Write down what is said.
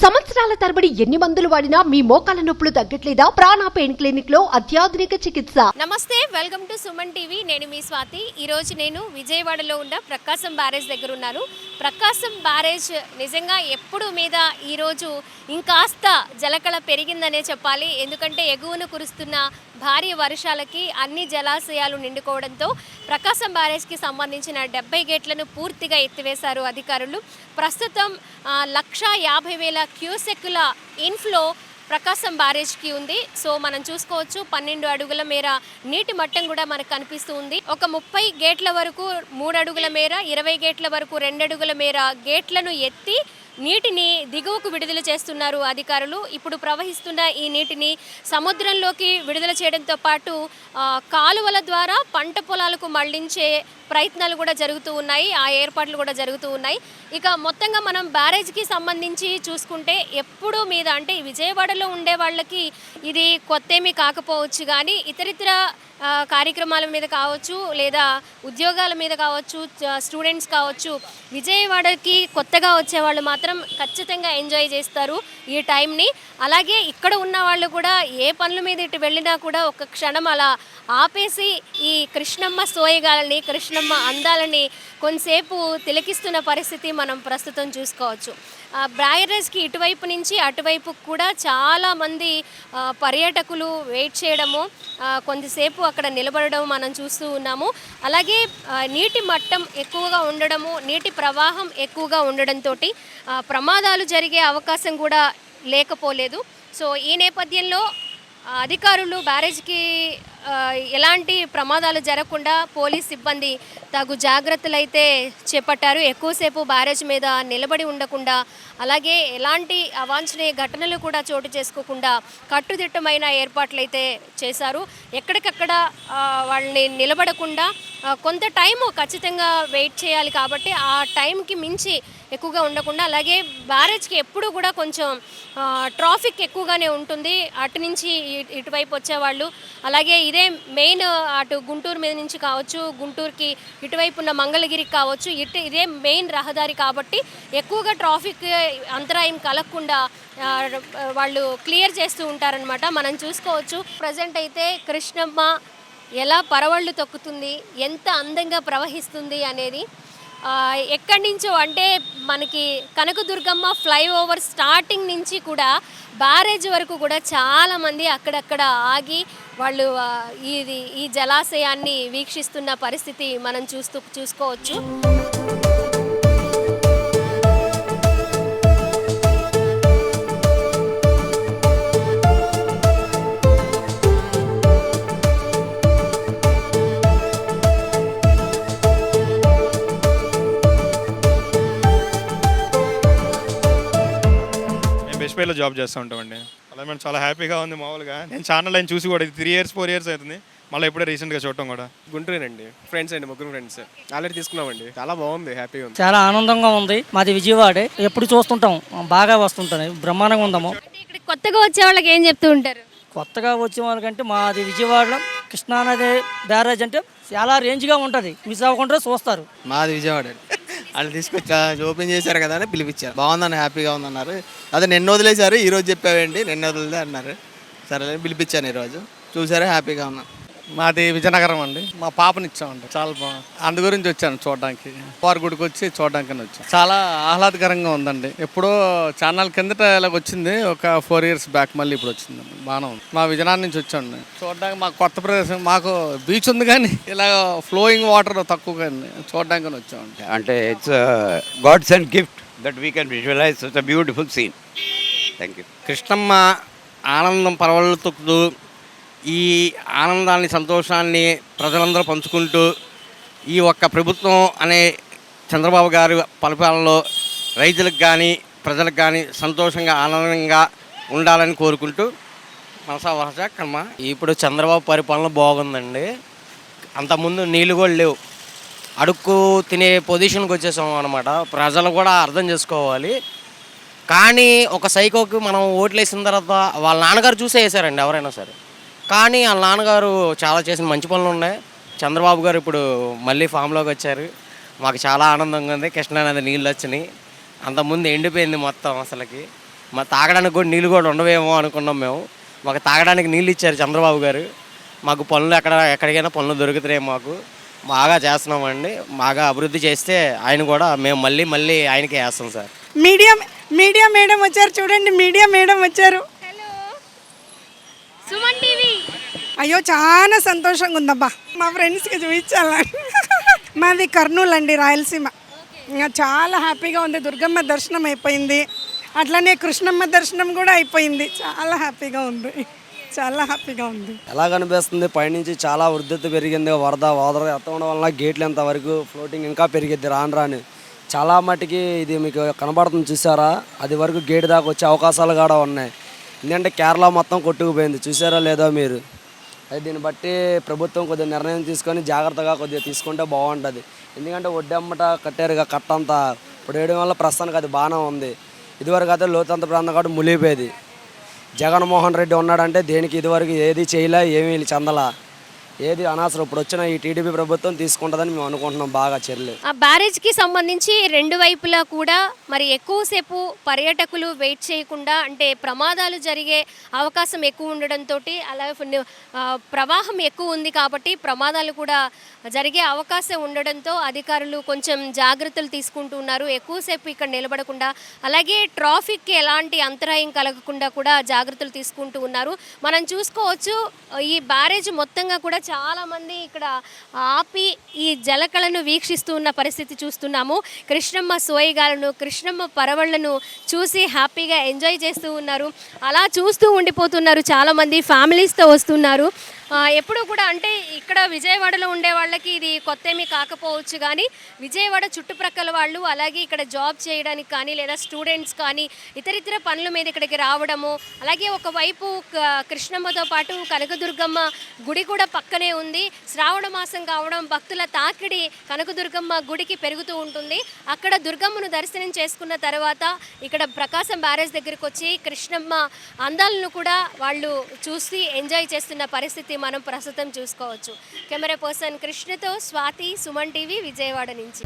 సంవత్సరాల తరబడి ఎన్ని మందులు వాడినా మీ మోకాల నొప్పులు తగ్గట్లేదా? ప్రాణ పెయిన్ క్లినిక్ లో అత్యాధునిక చికిత్స. నమస్తే, వెల్కమ్ టు సుమన్ టీవీ. నేను మీ స్వాతి. ఈరోజు నేను విజయవాడలో ఉన్న ప్రకాశం బ్యారేజ్ దగ్గర ఉన్నాను. ప్రకాశం బ్యారేజ్ నిజంగా ఎప్పుడు మీద ఈరోజు ఇంకాస్త జలకళ పెరిగిందనే చెప్పాలి. ఎందుకంటే ఎగువను కురుస్తున్న భారీ వర్షాలకి అన్ని జలాశయాలు నిండుకోవడంతో ప్రకాశం బ్యారేజ్కి సంబంధించిన 70 గేట్లను పూర్తిగా ఎత్తివేశారు అధికారులు. ప్రస్తుతం 1,50,000 క్యూసెక్కుల ఇన్ఫ్లో ప్రకాశం బ్యారేజ్కి ఉంది. సో మనం చూసుకోవచ్చు 12 అడుగుల మేర నీటి మట్టం కూడా మనకు కనిపిస్తూ ఉంది. ఒక 30 గేట్ల వరకు 3 అడుగుల మేర, 20 గేట్ల వరకు 2 అడుగుల మేర గేట్లను ఎత్తి నీటిని దిగువకు విడుదల చేస్తున్నారు అధికారులు. ఇప్పుడు ప్రవహిస్తున్న ఈ నీటిని సముద్రంలోకి విడుదల చేయడంతో పాటు కాలువల ద్వారా పంట పొలాలకు మళ్లించే ప్రయత్నాలు కూడా జరుగుతూ ఉన్నాయి. ఆ ఏర్పాట్లు కూడా జరుగుతూ ఉన్నాయి. ఇక మొత్తంగా మనం బ్యారేజ్కి సంబంధించి చూసుకుంటే ఎప్పుడూ మీద అంటే విజయవాడలో ఉండే వాళ్ళకి ఇది కొత్తేమీ కాకపోవచ్చు, కానీ ఇతరితర కార్యక్రమాల మీద కావచ్చు, లేదా ఉద్యోగాల మీద కావచ్చు, స్టూడెంట్స్ కావచ్చు, విజయవాడకి కొత్తగా వచ్చేవాళ్ళు మాత్రం ఖచ్చితంగా ఎంజాయ్ చేస్తారు ఈ టైంని. అలాగే ఇక్కడ ఉన్న వాళ్ళు కూడా ఏ పనుల మీద ఇటు వెళ్ళినా కూడా ఒక క్షణం అలా ఆపేసి ఈ కృష్ణమ్మ సోయగాలని, కృష్ణమ్మ అందాలని కొంతసేపు తిలకిస్తున్న పరిస్థితి మనం ప్రస్తుతం చూసుకోవచ్చు. బ్యారేజ్కి ఇటువైపు నుంచి అటువైపు కూడా చాలామంది పర్యాటకులు వెయిట్ చేయడము, కొంతసేపు అక్కడ నిలబడడం మనం చూస్తూ ఉన్నాము. అలాగే నీటి మట్టం ఎక్కువగా ఉండడము, నీటి ప్రవాహం ఎక్కువగా ఉండడంతో ప్రమాదాలు జరిగే అవకాశం కూడా లేకపోలేదు. సో ఈ నేపథ్యంలో అధికారులు బ్యారేజ్కి ఎలాంటి ప్రమాదాలు జరగకుండా పోలీస్ సిబ్బంది తగు జాగ్రత్తలు అయితే చేపట్టారు. ఎక్కువసేపు బ్యారేజ్ మీద నిలబడి ఉండకుండా, అలాగే ఎలాంటి అవాంఛనీయ ఘటనలు కూడా చోటు చేసుకోకుండా కట్టుదిట్టమైన ఏర్పాట్లు అయితే చేశారు. ఎక్కడికక్కడ వాళ్ళని నిలబడకుండా కొంత టైము ఖచ్చితంగా వెయిట్ చేయాలి కాబట్టి ఆ టైంకి మించి ఎక్కువగా ఉండకుండా, అలాగే బ్యారేజ్కి ఎప్పుడు కూడా కొంచెం ట్రాఫిక్ ఎక్కువగానే ఉంటుంది. అటు నుంచి ఇటువైపు వచ్చేవాళ్ళు, అలాగే ఇదే మెయిన్ అటు గుంటూరు మీద నుంచి కావచ్చు, గుంటూరుకి ఇటువైపు ఉన్న మంగళగిరికి కావచ్చు, ఇదే మెయిన్ రహదారి కాబట్టి ఎక్కువగా ట్రాఫిక్ అంతరాయం కలగకుండా వాళ్ళు క్లియర్ చేస్తూ ఉంటారనమాట. మనం చూసుకోవచ్చు ప్రజెంట్ అయితే కృష్ణమ్మ ఎలా పరవళ్ళు తొక్కుతుంది, ఎంత అందంగా ప్రవహిస్తుంది అనేది. ఎక్కడి నుంచో అంటే మనకి కనకదుర్గమ్మ ఫ్లైఓవర్ స్టార్టింగ్ నుంచి కూడా బ్యారేజ్ వరకు కూడా చాలామంది అక్కడక్కడ ఆగి వాళ్ళు ఈ జలాశయాన్ని వీక్షిస్తున్న పరిస్థితి మనం చూసుకోవచ్చు. బెస్ట్పేలో జాబ్ చేస్తూ ఉంటామండి. అలా మేము చాలా హ్యాపీగా ఉంది. మామూలుగా నేను ఛానల్ ఆయన చూసి కూడా 3 years 4 years అవుతుంది. మళ్ళీ ఇప్పుడే రీసెంట్గా చూడటం కూడా. గుంటూరేనండి, ఫ్రెండ్స్ అండి, ముగ్గురు ఫ్రెండ్స్ ఆల్రెడీ తీసుకున్నామండి. చాలా బాగుంది, హ్యాపీగా ఉంది, చాలా ఆనందంగా ఉంది. మాది విజయవాడే, ఎప్పుడు చూస్తుంటాం, బాగా వస్తుంటాయి, బ్రహ్మాండంగా ఉందాము. ఇక్కడ కొత్తగా వచ్చే వాళ్ళకి ఏం చెప్తూ ఉంటారు? కొత్తగా వచ్చే వాళ్ళకంటే మాది విజయవాడలో కృష్ణానది బ్యారేజ్ అంటే చాలా రేంజ్గా ఉంటుంది, మిస్ అవ్వకుండా చూస్తారు. మాది విజయవాడ, వాళ్ళు తీసుకొచ్చా ఓపెన్ చేశారు కదా అని పిలిపించారు. బాగుందని, హ్యాపీగా ఉందన్నారు. అదే నిన్న వదిలేశారు, ఈరోజు చెప్పావేంటి నిన్న వదిలేదే అన్నారు. సరే పిలిపించాను, ఈరోజు చూసారా, హ్యాపీగా ఉన్నాను. మాది విజయనగరం అండి. మా పాపని ఇచ్చామండి, చాలా బాగుంది. అందు గురించి వచ్చాను చూడడానికి, వారి గుడికి వచ్చి చూడడానికి వచ్చాను. చాలా ఆహ్లాదకరంగా ఉందండి. ఎప్పుడో ఛానల్ కిందట ఇలాగ వచ్చింది, ఒక 4 years బ్యాక్, మళ్ళీ ఇప్పుడు వచ్చింది. బాగానే ఉంది. మా విజయనగరం నుంచి వచ్చాను చూడడానికి. మాకు కొత్త ప్రదేశం, మాకు బీచ్ ఉంది కానీ ఇలా ఫ్లోయింగ్ వాటర్ తక్కువగా చూడడానికి వచ్చామండి. అంటే it's gods and gift that we can visualize such a beautiful scene. Thank you. Krishnamma ఆనందం పరవళ్ళు తొక్కుతూ ఈ ఆనందాన్ని, సంతోషాన్ని ప్రజలందరూ పంచుకుంటూ ఈ ఒక్క ప్రభుత్వం అనే చంద్రబాబు గారి పరిపాలనలో రైతులకు కానీ ప్రజలకు కానీ సంతోషంగా ఆనందంగా ఉండాలని కోరుకుంటూ మనసా వరస కర్మ. ఇప్పుడు చంద్రబాబు పరిపాలన బాగుందండి. అంతకుముందు నీళ్ళు కూడా లేవు, అడుక్కు తినే పొజిషన్కి వచ్చేసాం అనమాట. ప్రజలు కూడా అర్థం చేసుకోవాలి. కానీ ఒక సైకోకి మనం ఓట్లు వేసిన తర్వాత వాళ్ళ నాన్నగారు చూసే వేసారండి ఎవరైనా సరే. కానీ వాళ్ళ నాన్నగారు చాలా చేసిన మంచి పనులు ఉన్నాయి. చంద్రబాబు గారు ఇప్పుడు మళ్ళీ ఫామ్లోకి వచ్చారు. మాకు చాలా ఆనందంగా ఉంది. కృష్ణానది నీళ్ళు వచ్చినాయి, అంతకుముందు ఎండిపోయింది మొత్తం అసలుకి. మా తాగడానికి కూడా నీళ్ళు కూడా ఉండవేమో అనుకున్నాం మేము. మాకు తాగడానికి నీళ్ళు ఇచ్చారు చంద్రబాబు గారు. మాకు పనులు ఎక్కడికైనా పనులు దొరుకుతున్నాయి. మాకు బాగా చేస్తున్నామండి. బాగా అభివృద్ధి చేస్తే ఆయన కూడా మేము మళ్ళీ ఆయనకే వేస్తాం సార్. మీడియా మేడం వచ్చారు చూడండి, మీడియా మేడం వచ్చారు. Hello Suman TV. అయ్యో చాలా సంతోషంగా ఉందబ్బా, మా ఫ్రెండ్స్కి చూపించాలా. మాది కర్నూలు అండి, రాయలసీమ. ఇంకా చాలా హ్యాపీగా ఉంది. దుర్గమ్మ దర్శనం అయిపోయింది, అట్లనే కృష్ణమ్మ దర్శనం కూడా అయిపోయింది. చాలా హ్యాపీగా ఉంది, చాలా హ్యాపీగా ఉంది. ఎలా కనిపిస్తుంది పైనుంచి చాలా వృద్ధి పెరిగింది. వరద ఎత్తడం వలన గేట్లు ఎంతవరకు ఫ్లోటింగ్ ఇంకా పెరిగిద్ది రాను. చాలా మటుకి ఇది మీకు కనబడుతుంది చూసారా, అది వరకు గేట్ దాకా వచ్చే అవకాశాలు కూడా ఉన్నాయి. ఎందుకంటే కేరళ మొత్తం కొట్టుకుపోయింది, చూసారా లేదో మీరు. అది దీన్ని బట్టి ప్రభుత్వం కొద్దిగా నిర్ణయం తీసుకొని జాగ్రత్తగా కొద్దిగా తీసుకుంటే బాగుంటుంది. ఎందుకంటే ఒడ్డమ్మట కట్టారుగా కట్టంతా, ఇప్పుడు వేయడం వల్ల ప్రస్తుతానికి అది బాగానే ఉంది. ఇదివరకు అయితే లోతంత ప్రాంతం కాబట్టి మునిగిపోయేది. జగన్మోహన్ రెడ్డి ఉన్నాడంటే దేనికి ఇదివరకు ఏది చేయలే, ఏమీ చెందలా, ఏది అనవసరం. ఇప్పుడు వచ్చిన ఈ టీడీపీ ప్రభుత్వం తీసుకుంటుందని మేము అనుకుంటున్నాం బాగా చర్యలు. ఆ బ్యారేజ్కి సంబంధించి రెండు వైపులా కూడా మరి ఎక్కువసేపు పర్యాటకులు వెయిట్ చేయకుండా, అంటే ప్రమాదాలు జరిగే అవకాశం ఎక్కువ ఉండడంతో, అలాగే ప్రవాహం ఎక్కువ ఉంది కాబట్టి ప్రమాదాలు కూడా జరిగే అవకాశం ఉండడంతో అధికారులు కొంచెం జాగ్రత్తలు తీసుకుంటున్నారు. ఎక్కువసేపు ఇక్కడ నిలబడకుండా, అలాగే ట్రాఫిక్కి ఎలాంటి అంతరాయం కలగకుండా కూడా జాగ్రత్తలు తీసుకుంటూ ఉన్నారు. మనం చూసుకోవచ్చు ఈ బ్యారేజ్ మొత్తంగా కూడా చాలామంది ఇక్కడ ఆపి ఈ జలకళను వీక్షిస్తూ ఉన్న పరిస్థితి చూస్తున్నాము. కృష్ణమ్మ సోయగాలను, కృష్ణమ్మ పరవళ్లను చూసి హ్యాపీగా ఎంజాయ్ చేస్తూ ఉన్నారు. అలా చూస్తూ ఉండిపోతున్నారు. చాలామంది ఫ్యామిలీస్తో వస్తున్నారు. ఎప్పుడు కూడా అంటే ఇక్కడ విజయవాడలో ఉండే వాళ్ళకి ఇది కొత్త ఏమీ కాకపోవచ్చు, కానీ విజయవాడ చుట్టుప్రక్కల వాళ్ళు, అలాగే ఇక్కడ జాబ్ చేయడానికి కానీ లేదా స్టూడెంట్స్ కానీ ఇతరితర పనుల మీద ఇక్కడికి రావడము, అలాగే ఒకవైపు కృష్ణమ్మతో పాటు కనకదుర్గమ్మ గుడి కూడా పక్కనే ఉంది. శ్రావణ మాసం కావడం భక్తుల తాకిడి కనకదుర్గమ్మ గుడికి పెరుగుతూ ఉంటుంది. అక్కడ దుర్గమ్మను దర్శనం చేసుకున్న తర్వాత ఇక్కడ ప్రకాశం బ్యారేజ్ దగ్గరికి వచ్చి కృష్ణమ్మ అందాలను కూడా వాళ్ళు చూసి ఎంజాయ్ చేస్తున్న పరిస్థితి మనం ప్రస్తుతం చూసుకోవచ్చు. కెమెరా పర్సన్ కృష్ణతో స్వాతి, సుమన్ టీవీ, విజయవాడ నుంచి.